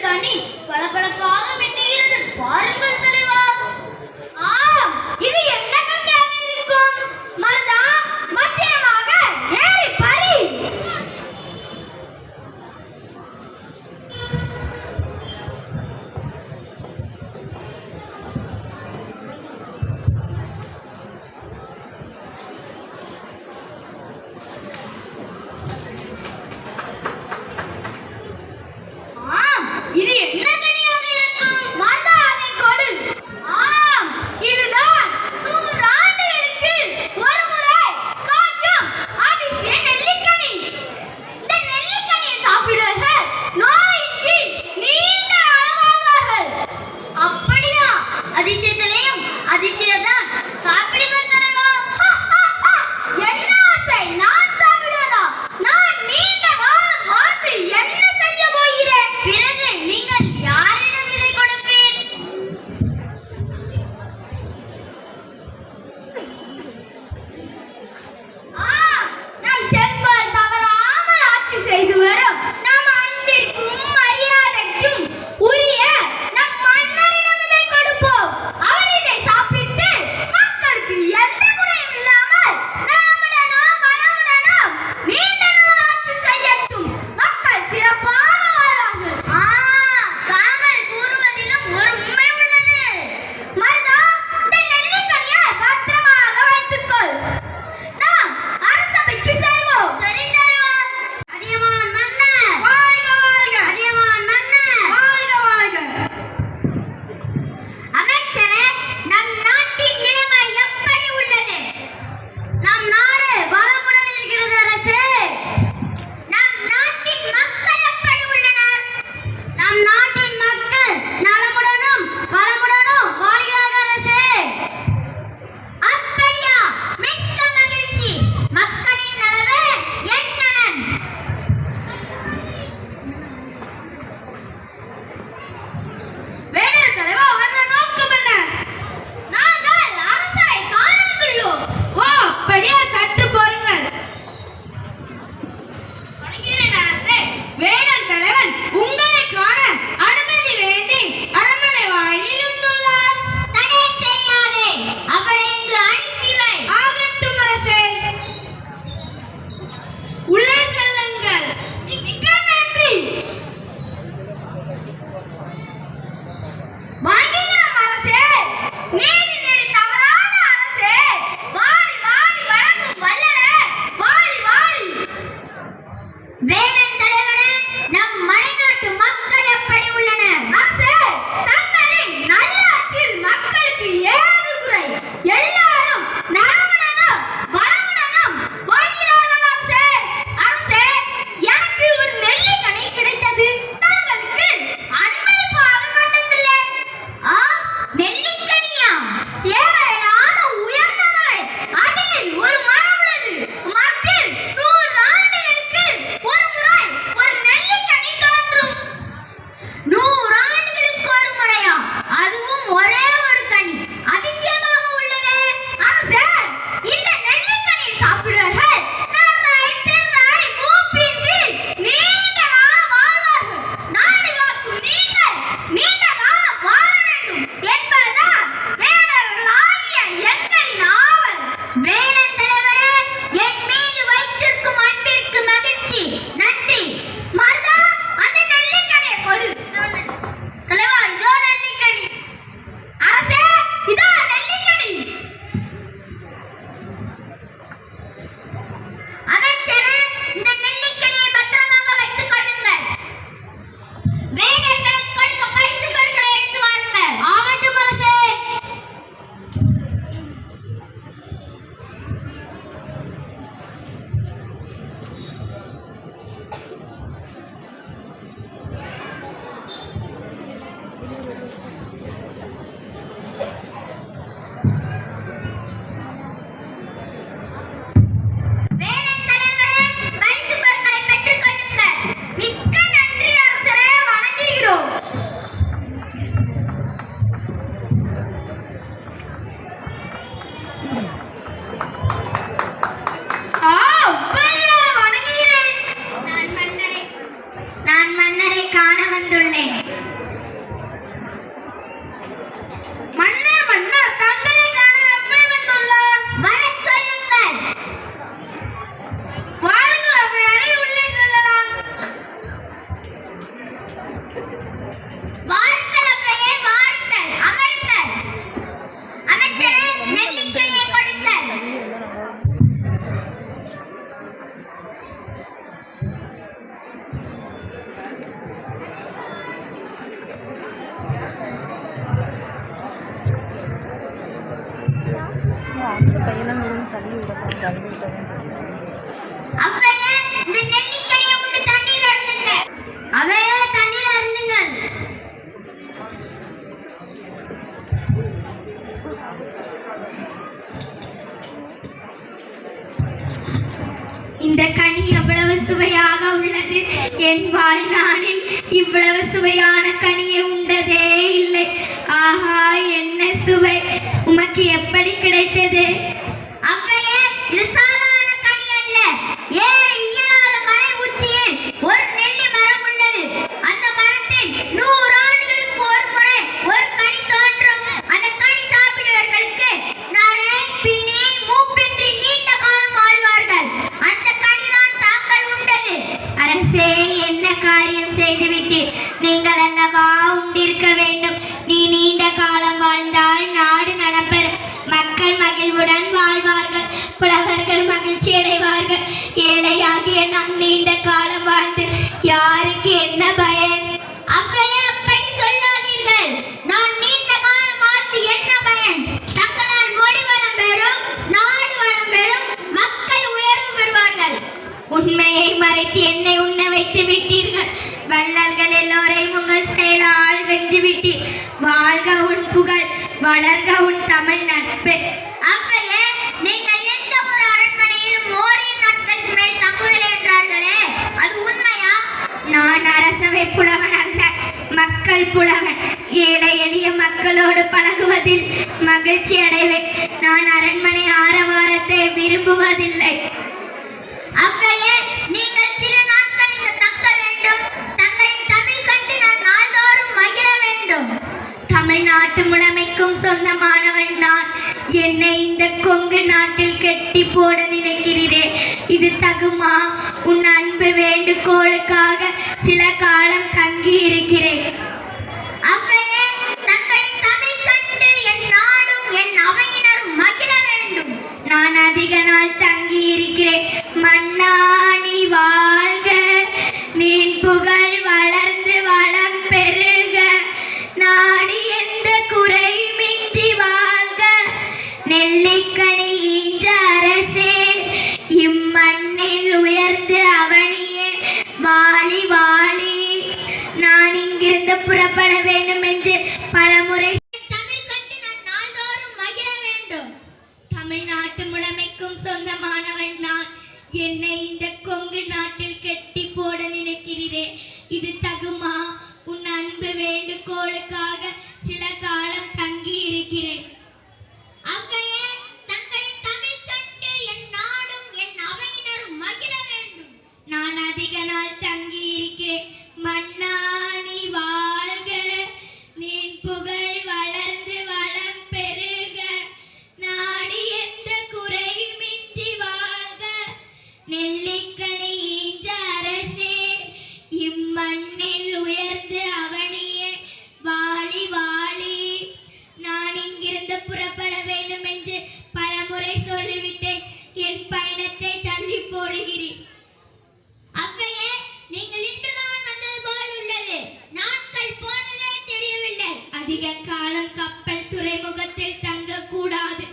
கனி பளபளப்பாக மின்னுகிறது பாருங்கள் தலைவா. இது என்ன கனியாக இருக்கும்? மருதா, பத்திரமாக ஏறி பறி. இது என்ன கனியாக இருக்கும்? மருதா, அதை கொடு. இதுதான் 100 ஆண்டுகளுக்கு ஒரு முறை காய்க்கும் அதிசய நெல்லிக்கனி. இந்த நெல்லிக்கனியை சாப்பிடுவர்கள் நோயின்றி நீண்ட நாள் வாழ்வார்கள். அப்படியா? அதிசயத்திலையும் அதிசயம்தான். சாப்பிடுங்கள் தலைவா. என்ன ஆசை? நான் சாப்பிடுவதா? நான் நீண்ட காலம் வாழ்ந்து என்ன செய்ய போகிறேன்? பிறகு நீங்கள் யார்? வாருங்கள் அப்பையே, வாருங்கள், அமருங்கள். அமைச்சரே, நெல்லிக்கனியை கொடுங்கள். அப்பையே, இந்த நெல்லிக்கனியை உண்டு தண்ணீர் அருந்துங்க. அவையே, தண்ணீர் அருந்துங்கள். இந்த கனி எவ்வளவு சுவையாக உள்ளது. என் வாழ்நாளில் இவ்வளவு சுவையான கனியை உண்டதே இல்லை. ஆஹா, என்ன சுவை! உமக்கு எப்படி கிடைத்தது? அப்பையே, இது சாதாரண கனி அல்ல. ஏறி இயலாத மலை உச்சியில் ஒரு நெல்லி மரம் உள்ளது. அந்த மரத்தில் 100 ஆண்டுகளுக்கு ஒரு முறை ஒரு கனி தோன்றும். அந்த கனி சாப்பிடுவர்களுக்கு நரை, பிணி, மூப்பின்றி நீண்ட காலம் வாழ்வார்கள். அந்த கனிதான் தாங்கள் உண்டது. அரசே, என்ன காரியம் செய்துவிட்டீர்? நீங்கள் அல்லவா உண்டிருக்க வேண்டும். நீ நீண்ட காலம் வாழ்ந்தால் நாடு நலம் பெறும். மக்கள் மகிழ்வுடன் வாழ்வார்கள், புலவர்கள் மகிழ்ச்சி அடைவார்கள். ஏழையாகிய நாம் நீண்ட காலம் வாழ்ந்து யாருக்கு என்ன பயன்? அப்பையே, அப்படி சொல்லாதீர்கள். நான் நீண்ட காலம் வாழ்ந்து என்ன பயன்? தங்களால் மொழி வளம் பெறும், நாடு வளம் பெறும், மக்கள் உயர்வு பெறுவார்கள். உண்மையை மறைத்து என்னை உண்ண வைத்து விட்டீர்கள். வள்ளல்கள் எல்லோரையும் உங்கள் செயலால் வென்று விட்டீர். வாழ்க உன் புகழ், வளர்க உன் தமிழ் நட்பு. அப்பையே, நீங்கள் எந்த ஒரு அரண்மனையிலும் ஓரிரு நாட்களுக்கு மேல் தங்குவதில்லை என்றார்களே, அது உண்மையா? நான் அரசவை புலவன் அல்ல, மக்கள் புலவன். ஏழை எளிய மக்களோடு பழகுவதில் மகிழ்ச்சி அடைவேன். நான் அரண்மனை ஆரவாரத்தை விரும்புவதில்லை. அப்பையே, நீங்கள் சில நாட்கள் இங்கு தங்க வேண்டும். தங்களின் தமிழ் கண்டு நான் நாள்தோறும் மகிழ வேண்டும். தமிழ்நாட்டு முழுமைக்கும் சொந்தமானவன் நான். என்னை இந்த கொங்கு நாட்டில் கெட்டி போட நினைக்கிறீரே, இது தகுமா? உன் அன்பு வேண்டுகோளுக்காக சில காலம் தங்கி இருக்கிறேன். அப்பையே, தங்களின் தமிழ் கண்டு என் நாடும் என் அவையினரும் மகிழ வேண்டும். நான் அதிக நாள் தங்கி இருக்கிறேன். மன்னா, நீ வாழ்க, நின் புகழ் வளர்ந்து வளம் பெருக, நாடி எந்த குறைமின்றி வாழ்க. நெல்லிக்கனி ஈன்ற அரசே, இம்மண்ணில் உயர்ந்து அவனியே வாழி வாழி. நான் இங்கிருந்து புறப்பட வேண்டும் என்று பலமுறை தமிழ் கண்டு நான் நாள்தோறும் மகிழ வேண்டும். தமிழ்நாட்டு முழுமைக்கும் சொந்தமானவன் நான். என்னை இந்த கொங்கு நாட்டில் கெட்டி போட நினைக்கிறீரே, இது தகுமா? உன் அன்பு வேண்டுகோளுக்காக சில காலம் தங்கி இருக்கிறேன். அப்பையே, தங்களின் தமிழ் கண்டு என் நாடும் என் அவையினரும் மகிழ வேண்டும். நான் அதிக நாள் தங்கி இருக்கிறேன். மன்னா, நீ வாழ்க, நின் புகழ் வளர்ந்து வளம் பெருக, நாடி எந்த குறையுமின்றி வாழ்க. நெல்லிக்கனி ஈன்ற அரசே, இம்மண்ணில் உயர்ந்து அவனியே வாழி வாழி. நான் இங்கிருந்து புறப்பட வேண்டும் என்று பலமுறை சொல்லிவிட்டேன். என் பயணத்தை தள்ளி போடுகிறேன். அப்பையே, நீங்கள் இன்றுதான் வந்தது போல் உள்ளது. நாட்கள் போனதே தெரியவில்லை. அதிக காலம் கப்பல் துறைமுகத்தில் தங்கக்கூடாது.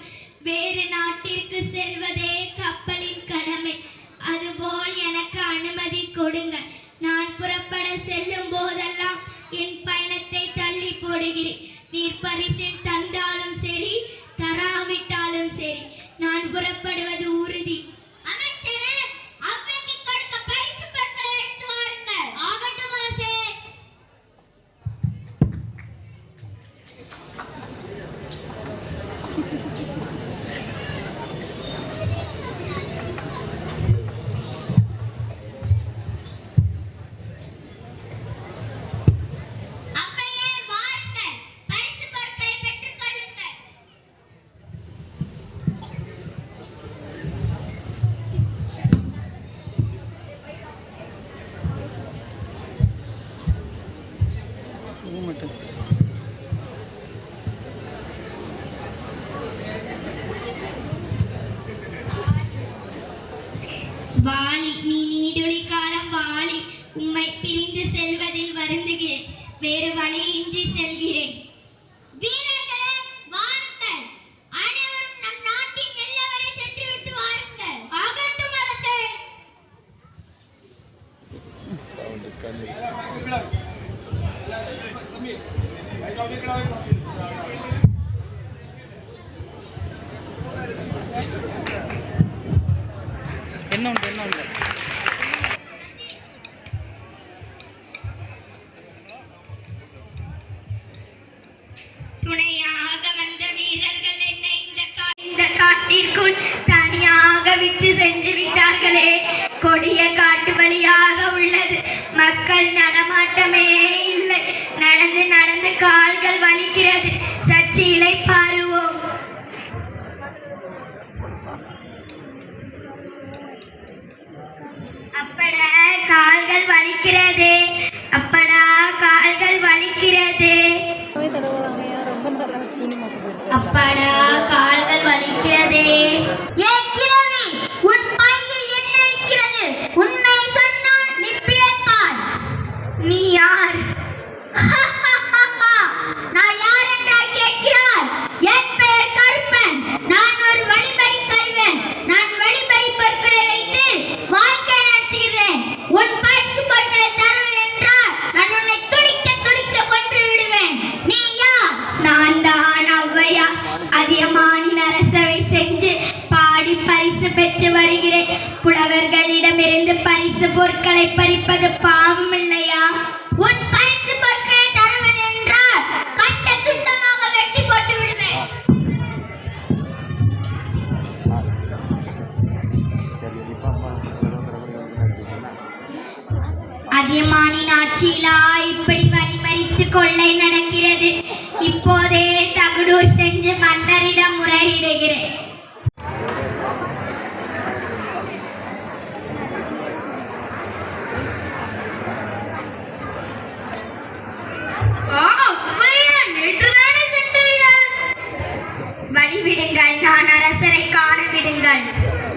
வேறு நாட்டிற்கு செல்வதே கப்பலின் கடமை. அதுபோல் எனக்கு அனுமதி கொடுங்கள். நான் புறப்பட செல்லும் போதெல்லாம் என் பயணத்தை தள்ளி போடுகிறேன். நீர் பரிசில் தந்தாலும் சரி, தராவிட்டாலும் சரி, நான் புறப்படுவது உறுதி. அமைச்சரே, அவ்வைக்கு கொடுக்க பரிசு பொருட்களை எடுத்து வாருங்கள். ஆகட்டும் அரசே. அப்பையே, வாருங்கள், பரிசு பொருட்களை மட்டும். வாலி, நீ நீடுழி காலம் வாலி, உம்மை பிரிந்து செல்வதில் வருந்துகிறேன், வேறு வழியின்றி செல்கிறேன். வீரர்களே வாருங்கள், அனைவரும் நம் நாட்டின் எல்லை வரை சென்று விட்டு வாருங்கள். ஆகட்டும் அரசே. என்ன உண்டு என்ன உண்டு. துணையாக வந்த வீரர்கள் என்னை இந்த காட்டிற்குள் தனியாக விட்டு சென்று விட்டார்களே. கொடிய காட்டு வழியாக உள்ளது, மக்கள் நடமாட்டமே இல்லை. நடந்து நடந்து கால்கள் வலிக்கிறது, சற்று இளைப்பாறுவோம். அப்படா கால்கள் வலிக்கிறதே, அப்படா கால்கள் வலிக்கிறதே, அப்படா கால்கள் வலிக்கிறதே. ஏ கிழவி, உன் பையில் என்ன இருக்கிறது? உண்மை சொன்னால் நீ பிழைப்பாய். நீ யார்? நான் யார் என்றால் கேட்கிறாய்? என் பெயர் கருப்பன். நான் ஒரு வழிபறி கல்வன். நான் வழிபறி பொருட்களை வைத்து வாழ்க்கை நடத்துகிறேன். உன் பரிசு பொருட்களை தரவில்லை என்றால் நான் உன்னை துடிக்க துடிக்க கொன்று விடுவேன். நீ யார்? நான் தான் ஔவையா, அதியமானின் அரசவை செஞ்சு பாடி பரிசு பெற்று வருகிறேன். புலவர்களிடமிருந்து பரிசு பொருட்களை பறிப்பது பாவம் இல்லையா? உன் பரிசு பொருட்களை தரவில்லை என்றால் கட்ட துண்டமாக வெட்டி போட்டு விடுவேன். அதியமானின் ஆட்சியிலா இப்படி வழிமறித்து கொள்ளை நடக்கிறது? இப்போதே தகுடூர் சென்று மன்னரிடம் முறையிடுகிறேன். வழிவிடுங்கள், நான் அரசரை காண விடுங்கள்.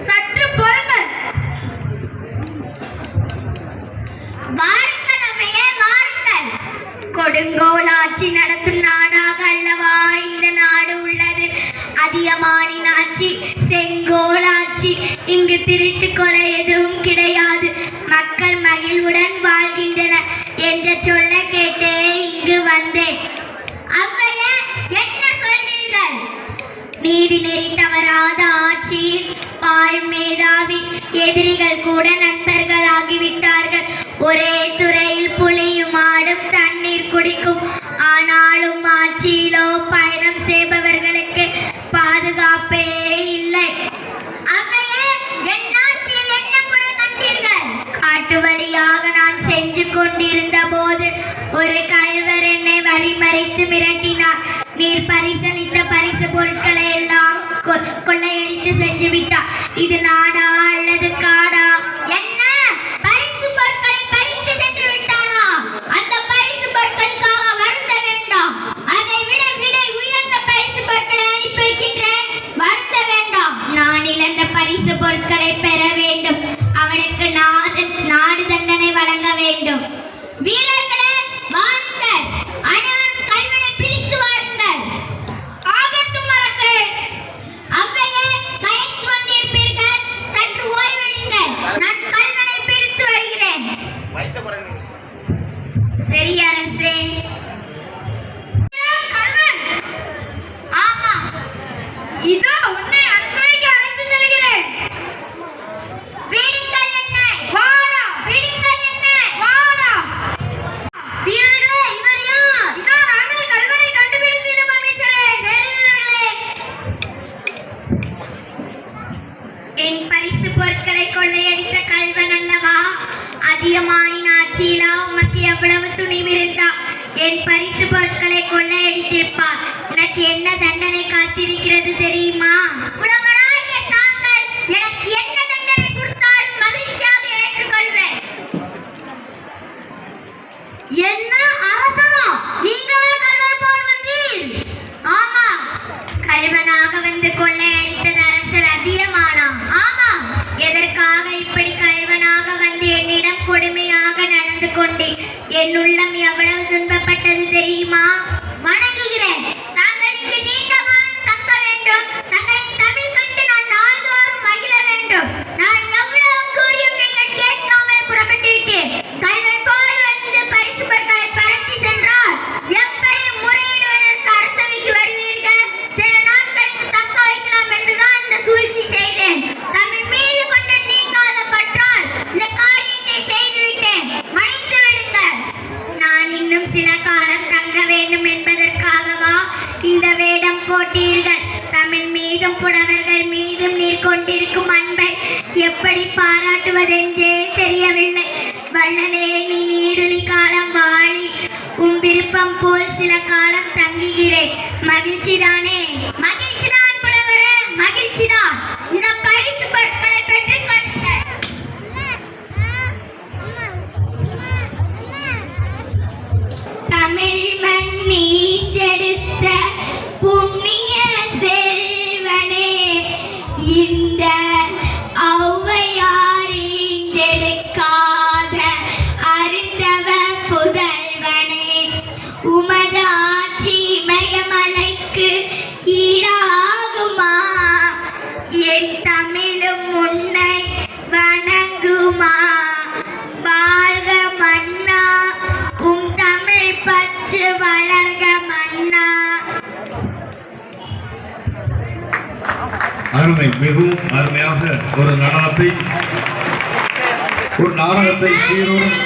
சற்று பொறுங்கள். வாருங்கள் அம்மையே, வாருங்கள். கொடுங்கோல் ஆட்சி நடத்தும் நாடாக அல்லவா இந்த நாடு உள்ளது. அதியமானின் ஆட்சி செங்கோல் ஆட்சி. இங்கு திருட்டு கொலை எதுவும் கிடையாது. மக்கள் மகிழ்வுடன் வாழ்கின்றனர் என்று சொல்ல கேட்டே இங்கு வந்தேன். அம்மையே, என்ன சொல்றீர்கள்? நீதி நெறி தவறாத ஆட்சியின் பால் மேதாவி எதிரிகள் கூட நண்பர்கள் ஆகிவிட்டார்கள். ஒரே துறையில் புலியும் ஆடும் தண்ணீர் குடிக்கும். ஆனாலும் ஆட்சியிலோ பயணம் செய்பவர்களுக்கு பாதுகாப்பே இல்லை. அம்மையே, என் ஆட்சியில் என்ன குறை கண்டீர்கள்? காட்டு வழியாக நான் சென்று கொண்டிருந்த போது ஒரு கள்வர் என்னை வழிமறித்து மிரட்டினார். நீர் பரிசளித்த பரிசு பொருட்களை எல்லாம் கொள்ளையடித்து சென்று விட்டார். இது நாடா அல்லது காடா? என்ன பரிசு பொருட்களை பறித்து சென்று விட்டானா? அந்த பரிசு பொருட்களுக்காக வருந்த வேண்டாம். அதை விட விலை உயர்ந்த பரிசு பொருட்களை அனுப்பி வைக்கின்றேன், வருந்த வேண்டாம். நான் இழந்த பரிசு பொருட்களை பெற வேண்டும். அவனுக்கு நாடு தண்டனை வழங்க வேண்டும். வீரர்களே வாருங்கள், அனைவரும் கல்வனை பிடித்து வாருங்கள். எவ்வளவு துன்பப்பட்டது தெரியுமா? வணங்குகிறேன். தாங்கள் இங்கு நீண்ட காலம் தங்க வேண்டும். தங்களின் தமிழ் கண்டு நான் நாள்தோறும் மகிழ வேண்டும். நான் எவ்வளவு கூறியும் நீங்கள் கேட்காமல் புறப்பட்டு விட்டேன். கல்வன் போல் வந்து பரிசு பொருட்களை பரத்தி சென்றால் எப்படி முறையிடுவதற்கு அரசவைக்கு வருவீர்கள்? சில நாட்கள் இங்கு தங்க வைக்கலாம் என்றுதான் இந்த சூழ்ச்சி செய்தேன். தமிழ் மீது கொண்ட நீங்காத பற்றால் இந்த காரியத்தை செய்துவிட்டேன். மன்னித்து விடுங்கள். நான் இன்னும் சில காலம் தங்க வேண்டும் என்பதற்காகவா இந்த வேடம் போட்டீர்கள்? தமிழ் மீதும் புலவர்கள் மீதும் நீர் கொண்டிருக்கும் அன்பை எப்படி பாராட்டுவதென்றே தெரியவில்லை. வள்ளலே, நீ நீடுழி காலம் வாழி. உம் விருப்பம் போல் சில காலம் தங்குகிறேன். மகிழ்ச்சிதானே? மகிழ்ச்சிதான் புலவரே, மகிழ்ச்சிதான். இந்த பரிசு பொருட்களை பெற்றுக் கொள்ளுங்கள். தமிழ் மண் நீஞ்செடுத்த புண்ணிய செல்வனே, இந்த ஔவையார் ஈஞ்செடுக்காத அருந்தவ புதல்வனே, உமது ஆட்சி இமயமலைக்கு ஈடாகுமா? என் தமிழும் உன்னை வணங்குமா? வாழ்க மன்னா, உம் தமிழ் பற்று வளர்க மன்னா. அருமை, மிகவும் அருமையாக ஒரு நாடகத்தை சீரோடும்